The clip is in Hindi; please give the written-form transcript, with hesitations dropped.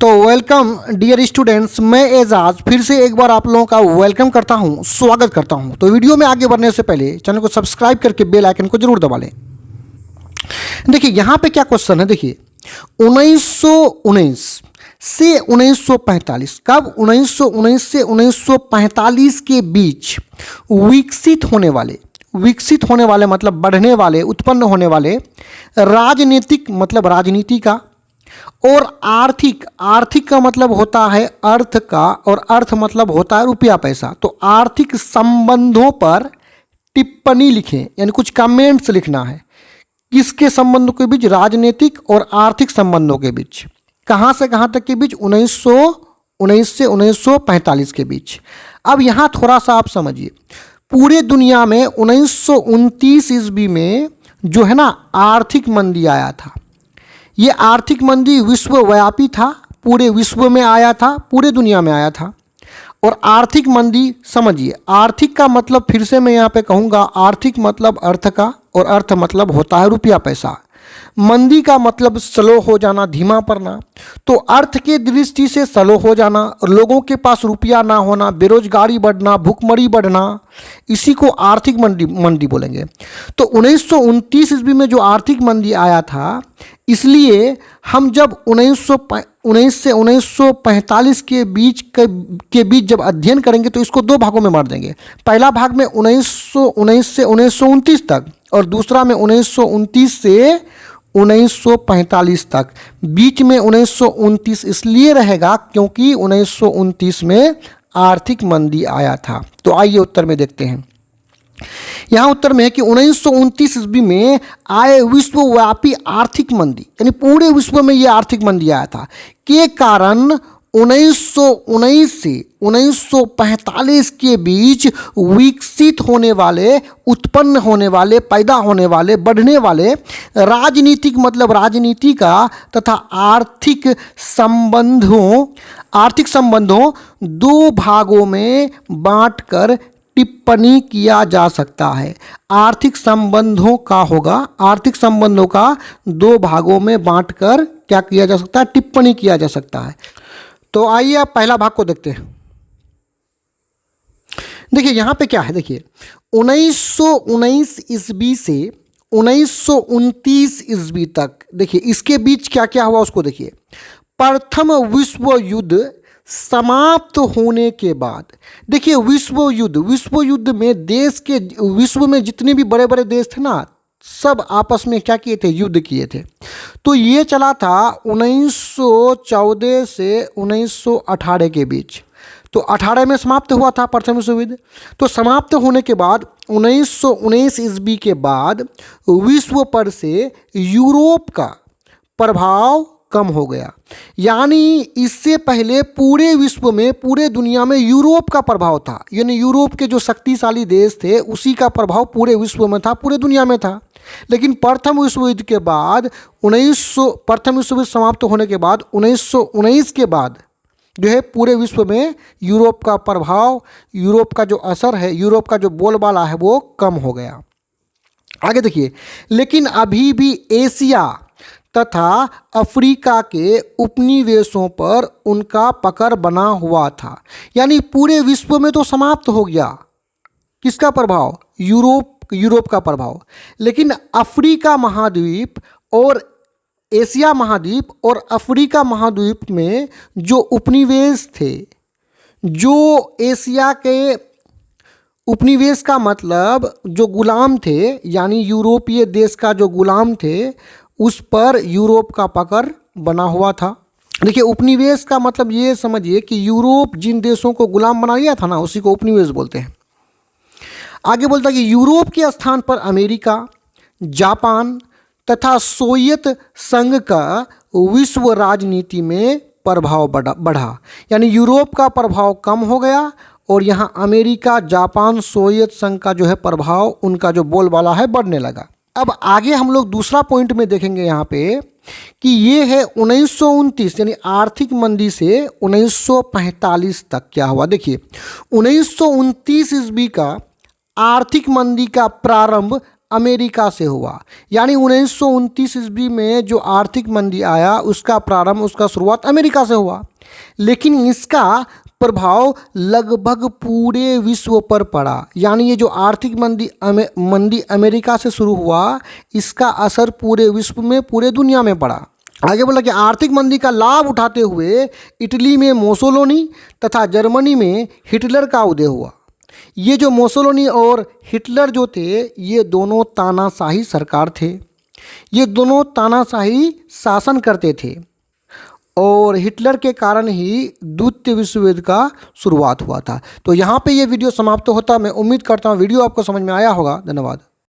तो वेलकम डियर स्टूडेंट्स, मैं एजाज फिर से एक बार आप लोगों का वेलकम करता हूं, स्वागत करता हूं। तो वीडियो में आगे बढ़ने से पहले चैनल को सब्सक्राइब करके बेल आइकन को जरूर दबा लें। देखिए यहाँ पे क्या क्वेश्चन है, देखिए 1919 से 1945, कब 1919 से 1945 के बीच विकसित होने वाले मतलब बढ़ने वाले, उत्पन्न होने वाले राजनीतिक मतलब राजनीति का, और आर्थिक का मतलब होता है अर्थ का, और अर्थ मतलब होता है रुपया पैसा। तो आर्थिक संबंधों पर टिप्पणी लिखें, यानी कुछ कमेंट्स लिखना है। किसके संबंधों के बीच? राजनीतिक और आर्थिक संबंधों के बीच। कहाँ से कहाँ तक के बीच? 1919 से 1945 के बीच। अब यहाँ थोड़ा सा आप समझिए, पूरे दुनिया में 1929 ईस्वी में जो है ना आर्थिक मंदी आया था। ये आर्थिक मंदी विश्वव्यापी था, पूरे विश्व में आया था, पूरे दुनिया में आया था। और आर्थिक मंदी समझिए, आर्थिक का मतलब फिर से मैं यहाँ पे कहूँगा, आर्थिक मतलब अर्थ का, और अर्थ मतलब होता है रुपया पैसा। मंदी का मतलब स्लो हो जाना, धीमा पड़ना। तो अर्थ के दृष्टि से स्लो हो जाना, लोगों के पास रुपया ना होना, बेरोजगारी बढ़ना, भुखमरी बढ़ना, इसी को आर्थिक मंदी बोलेंगे। तो 1929 ईस्वी में जो आर्थिक मंदी आया था, इसलिए हम जब 1919 से 1945 के बीच जब अध्ययन करेंगे तो इसको दो भागों में बांट देंगे। पहला भाग में 1919 से 1929 तक, और दूसरा में 1929 से 1945 तक। बीच में 1929 इसलिए रहेगा क्योंकि 1929 में आर्थिक मंदी आया था। तो आइए उत्तर में देखते हैं। यहाँ उत्तर में है कि 1929 ईस्वी में आए विश्वव्यापी आर्थिक मंदी, यानी पूरे विश्व में ये आर्थिक मंदी आया था, के कारण 1919 से 1945 के बीच विकसित होने वाले, उत्पन्न होने वाले, पैदा होने वाले, बढ़ने वाले राजनीतिक मतलब राजनीति का तथा आर्थिक संबंधों दो भागों में बांटकर टिप्पणी किया जा सकता है। आर्थिक संबंधों का होगा, आर्थिक संबंधों का दो भागों में बांटकर क्या किया जा सकता है? टिप्पणी किया जा सकता है। तो आइए आप पहला भाग को देखते हैं। देखिए यहाँ पे क्या है, देखिए 1919 ईस्वी से 1929 ईस्वी तक, देखिए इसके बीच क्या क्या हुआ उसको देखिए। प्रथम विश्व युद्ध समाप्त होने के बाद, देखिए विश्व युद्ध में विश्व में जितने भी बड़े बड़े देश थे ना, सब आपस में क्या किए थे? युद्ध किए थे। तो ये चला था 1914 से 1918 के बीच। तो 18 में समाप्त हुआ था प्रथम विश्व युद्ध। तो समाप्त होने के बाद 1919 ईस्वी के बाद विश्व पर से यूरोप का प्रभाव कम हो गया। यानी इससे पहले पूरे विश्व में, पूरे दुनिया में यूरोप का प्रभाव था, यानी यूरोप के जो शक्तिशाली देश थे उसी का प्रभाव पूरे विश्व में था, पूरे दुनिया में था। लेकिन प्रथम विश्व युद्ध के बाद प्रथम विश्व युद्ध समाप्त होने के बाद 1919 के बाद जो है पूरे विश्व में यूरोप का प्रभाव, यूरोप का जो असर है, यूरोप का जो बोलबाला है वो कम हो गया। आगे देखिए, लेकिन अभी भी एशिया तथा अफ्रीका के उपनिवेशों पर उनका पकड़ बना हुआ था। यानी पूरे विश्व में तो समाप्त हो गया किसका प्रभाव? यूरोप का प्रभाव। लेकिन अफ्रीका महाद्वीप और एशिया महाद्वीप और अफ्रीका महाद्वीप में जो उपनिवेश थे, जो एशिया के उपनिवेश का मतलब जो गुलाम थे, यानी यूरोपीय देश का जो गुलाम थे, उस पर यूरोप का पकड़ बना हुआ था। देखिए उपनिवेश का मतलब ये समझिए कि यूरोप जिन देशों को गुलाम बना लिया था ना, उसी को उपनिवेश बोलते हैं। आगे बोलता है कि यूरोप के स्थान पर अमेरिका, जापान तथा सोवियत संघ का विश्व राजनीति में प्रभाव बढ़ा। यानी यूरोप का प्रभाव कम हो गया और यहाँ अमेरिका, जापान, सोवियत संघ का जो है प्रभाव, उनका जो बोलबाला है बढ़ने लगा। अब आगे हम लोग दूसरा पॉइंट में देखेंगे यहाँ पे कि ये है 1929 यानी आर्थिक मंदी से 1945 तक क्या हुआ। देखिए 1929 ईस्वी का आर्थिक मंदी का प्रारंभ अमेरिका से हुआ। यानी 1929 ईस्वी में जो आर्थिक मंदी आया उसका प्रारंभ, उसका शुरुआत अमेरिका से हुआ, लेकिन इसका प्रभाव लगभग पूरे विश्व पर पड़ा। यानी ये जो आर्थिक मंदी अमेरिका से शुरू हुआ, इसका असर पूरे विश्व में, पूरे दुनिया में पड़ा। आगे बोला कि आर्थिक मंदी का लाभ उठाते हुए इटली में मोसोलोनी तथा जर्मनी में हिटलर का उदय हुआ। ये जो मोसोलोनी और हिटलर जो थे, ये दोनों तानाशाही सरकार थे, ये दोनों तानाशाही शासन करते थे और हिटलर के कारण ही द्वितीय विश्व युद्ध का शुरुआत हुआ था। तो यहाँ पे ये वीडियो समाप्त होता है। मैं उम्मीद करता हूँ वीडियो आपको समझ में आया होगा। धन्यवाद।